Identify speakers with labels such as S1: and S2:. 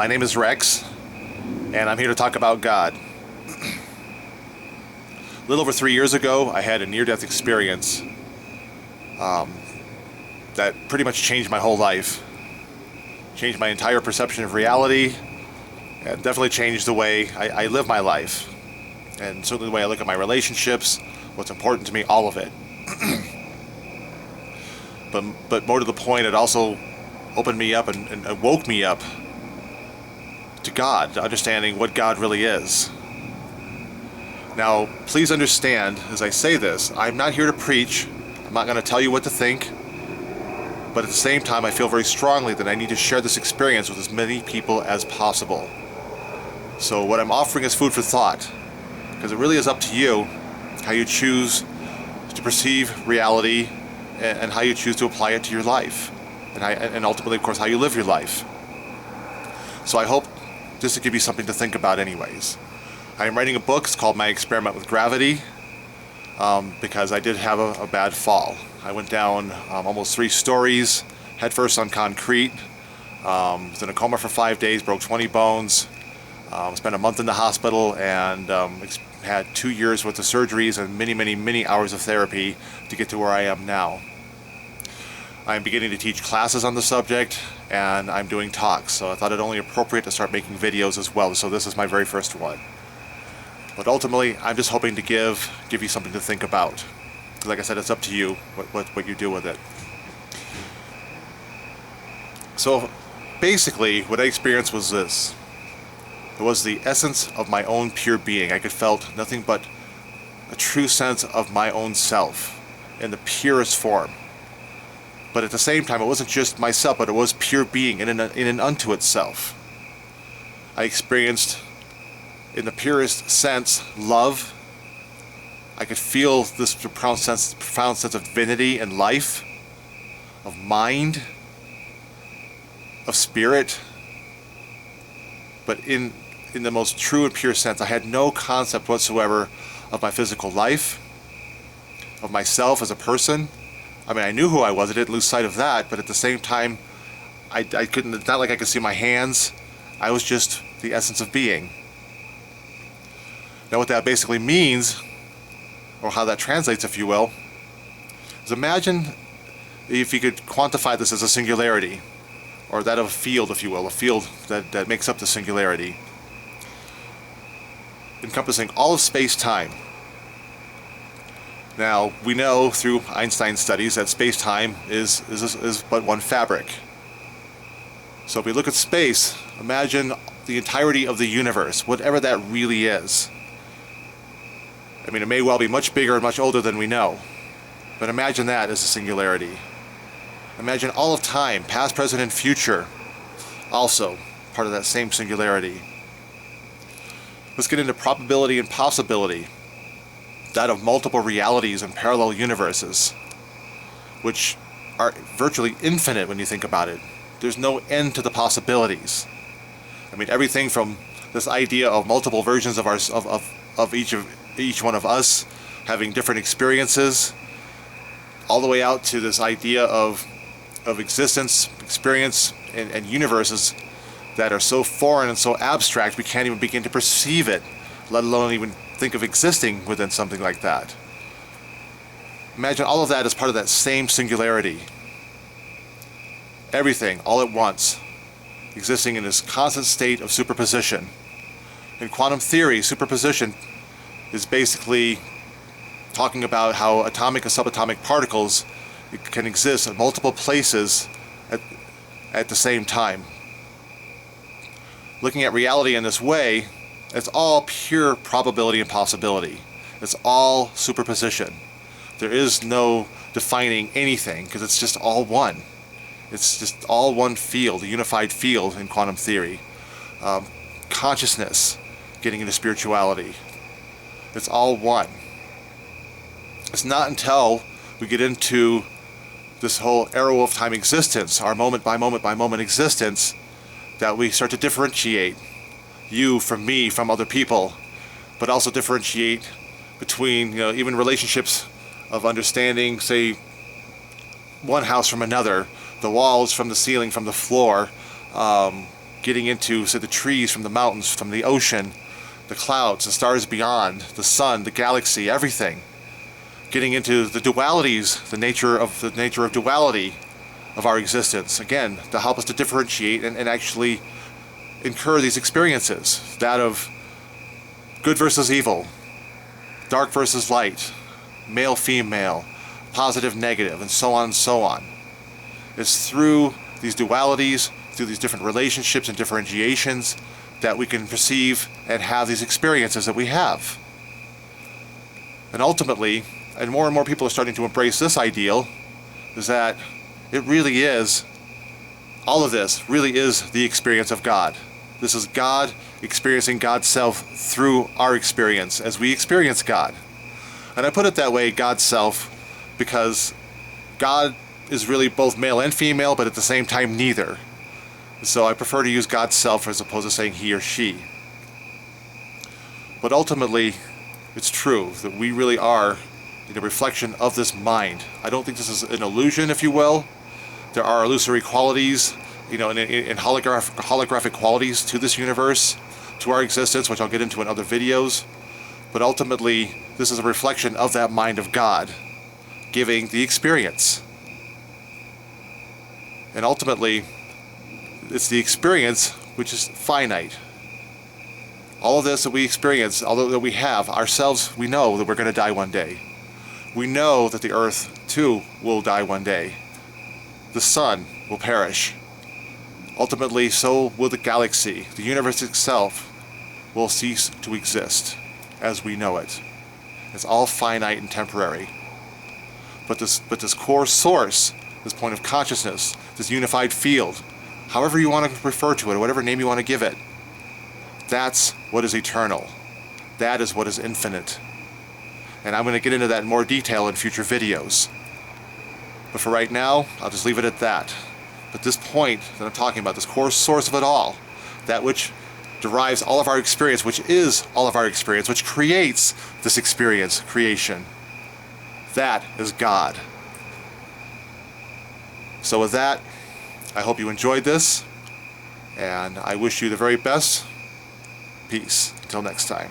S1: My name is Rex, and I'm here to talk about God. A little over 3 years ago, I had a near-death experience that pretty much changed my whole life. Changed my entire perception of reality, and definitely changed the way I live my life. And certainly the way I look at my relationships, what's important to me, all of it. But more to the point, it also opened me up and woke me up to God, to understanding what God really is. Now, please understand, as I say this, I'm not here to preach. I'm not going to tell you what to think. But at the same time, I feel very strongly that I need to share this experience with as many people as possible. So what I'm offering is food for thought, because it really is up to you how you choose to perceive reality and how you choose to apply it to your life. And ultimately, of course, how you live your life. So I hope just to give you something to think about anyways. I am writing a book. It's called My Experiment with Gravity, because I did have a bad fall. I went down almost 3 stories, headfirst on concrete. Was in a coma for 5 days, broke 20 bones, spent a month in the hospital, and had 2 years worth of surgeries and many hours of therapy to get to where I am now. I'm beginning to teach classes on the subject, and I'm doing talks, so I thought it only appropriate to start making videos as well, so this is my very first one. But ultimately, I'm just hoping to give you something to think about. Like I said, it's up to you what you do with it. So basically, what I experienced was this. It was the essence of my own pure being. I could felt nothing but a true sense of my own self in the purest form. But at the same time, it wasn't just myself, but it was pure being in and unto itself. I experienced, in the purest sense, love. I could feel this profound sense of divinity and life, of mind, of spirit. But in the most true and pure sense, I had no concept whatsoever of my physical life, of myself as a person. I mean, I knew who I was. I didn't lose sight of that. But at the same time, I couldn't. It's not like I could see my hands. I was just the essence of being. Now, what that basically means, or how that translates, if you will, is imagine if you could quantify this as a singularity, or that of a field, if you will, a field that makes up the singularity, encompassing all of space-time. Now, we know through Einstein's studies that space-time is but one fabric. So if we look at space, imagine the entirety of the universe, whatever that really is. I mean, it may well be much bigger and much older than we know, but imagine that as a singularity. Imagine all of time, past, present, and future, also part of that same singularity. Let's get into probability and possibility, that of multiple realities and parallel universes, which are virtually infinite when you think about it. There's no end to the possibilities. I mean, everything from this idea of multiple versions of each one of us having different experiences, all the way out to this idea of existence, experience, and universes that are so foreign and so abstract we can't even begin to perceive it, let alone even think of existing within something like that. Imagine all of that as part of that same singularity. Everything, all at once, existing in this constant state of superposition. In quantum theory, superposition is basically talking about how atomic and subatomic particles can exist in multiple places at the same time. Looking at reality in this way, it's all pure probability and possibility. It's all superposition. There is no defining anything, because it's just all one. It's just all one field, a unified field in quantum theory. Consciousness, getting into spirituality. It's all one. It's not until we get into this whole arrow of time existence, our moment by moment by moment existence, that we start to differentiate you from me, from other people, but also differentiate between, even relationships of understanding, say, one house from another, the walls from the ceiling, from the floor, getting into, say, the trees from the mountains, from the ocean, the clouds, the stars beyond, the sun, the galaxy, everything. Getting into the dualities, the nature of duality of our existence, again, to help us to differentiate and actually incur these experiences, that of good versus evil, dark versus light, male, female, positive, negative, and so on and so on. It's through these dualities, through these different relationships and differentiations, that we can perceive and have these experiences that we have. And ultimately, and more people are starting to embrace this ideal, is that it really is, all of this really is the experience of God. This is God experiencing God's self through our experience as we experience God. And I put it that way, God's self, because God is really both male and female, but at the same time neither. So I prefer to use God's self as opposed to saying he or she. But ultimately, it's true that we really are a reflection of this mind. I don't think this is an illusion, if you will. There are illusory qualities, and holographic qualities to this universe, to our existence, which I'll get into in other videos. But ultimately, this is a reflection of that mind of God, giving the experience. And ultimately, it's the experience which is finite. All of this that we experience, although that we have ourselves, we know that we're going to die one day. We know that the earth, too, will die one day. The sun will perish. Ultimately, so will the galaxy. The universe itself will cease to exist as we know it. It's all finite and temporary. But this core source, this point of consciousness, this unified field, however you want to refer to it, or whatever name you want to give it, that's what is eternal. That is what is infinite. And I'm going to get into that in more detail in future videos. But for right now, I'll just leave it at that. But this point that I'm talking about, this core source of it all, that which derives all of our experience, which is all of our experience, which creates this experience, creation, that is God. So with that, I hope you enjoyed this, and I wish you the very best. Peace. Until next time.